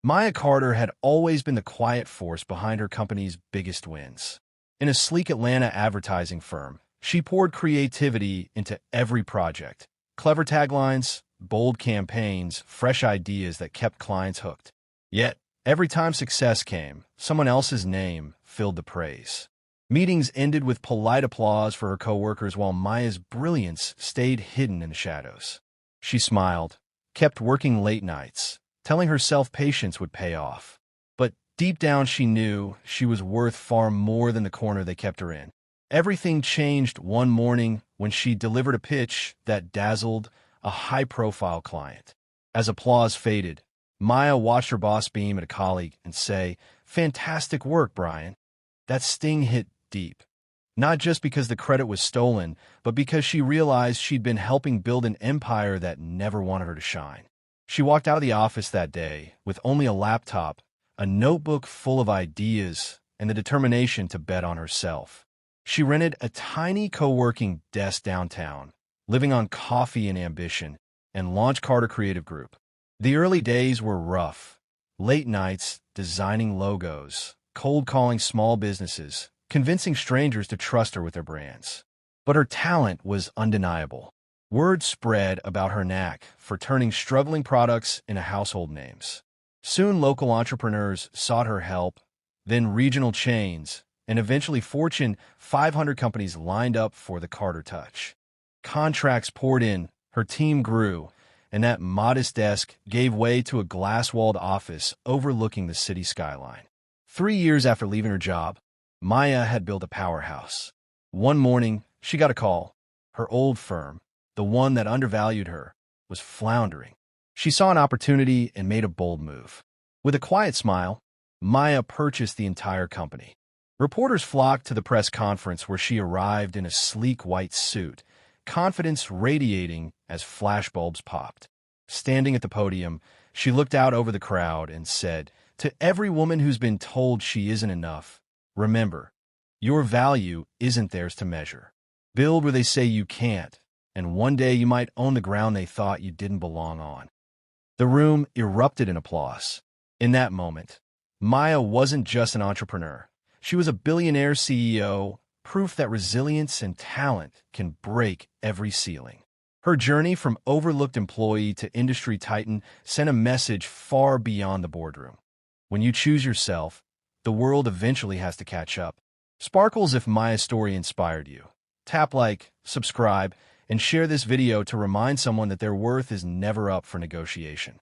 Maya Carter had always been the quiet force behind her company's biggest wins. In a sleek Atlanta advertising firm, she poured creativity into every project. Clever taglines, bold campaigns, fresh ideas that kept clients hooked. Yet, every time success came, someone else's name filled the praise. Meetings ended with polite applause for her coworkers while Maya's brilliance stayed hidden in the shadows. She smiled, kept working late nights, telling herself patience would pay off. But deep down she knew she was worth far more than the corner they kept her in. Everything changed one morning when she delivered a pitch that dazzled a high-profile client. As applause faded, Maya watched her boss beam at a colleague and say, "Fantastic work, Brian." That sting hit deep. Not just because the credit was stolen, but because she realized she'd been helping build an empire that never wanted her to shine. She walked out of the office that day with only a laptop, a notebook full of ideas, and the determination to bet on herself. She rented a tiny co-working desk downtown, living on coffee and ambition, and launched Carter Creative Group. The early days were rough. Late nights, designing logos, cold calling small businesses, convincing strangers to trust her with their brands. But her talent was undeniable. Word spread about her knack for turning struggling products into household names. Soon local entrepreneurs sought her help, then regional chains, and eventually Fortune 500 companies lined up for the Carter touch. Contracts poured in, her team grew, and that modest desk gave way to a glass-walled office overlooking the city skyline. 3 years after leaving her job, Maya had built a powerhouse. One morning, she got a call. Her old firm, the one that undervalued her, was floundering. She saw an opportunity and made a bold move. With a quiet smile, Maya purchased the entire company. Reporters flocked to the press conference where she arrived in a sleek white suit, confidence radiating as flashbulbs popped. Standing at the podium, she looked out over the crowd and said, "To every woman who's been told she isn't enough, remember, your value isn't theirs to measure. Build where they say you can't, and one day you might own the ground they thought you didn't belong on." The room erupted in applause. In that moment, Maya wasn't just an entrepreneur. She was a billionaire CEO, proof that resilience and talent can break every ceiling. Her journey from overlooked employee to industry titan sent a message far beyond the boardroom. When you choose yourself, the world eventually has to catch up. Sparkles if Maya's story inspired you. Tap like, subscribe, and share this video to remind someone that their worth is never up for negotiation.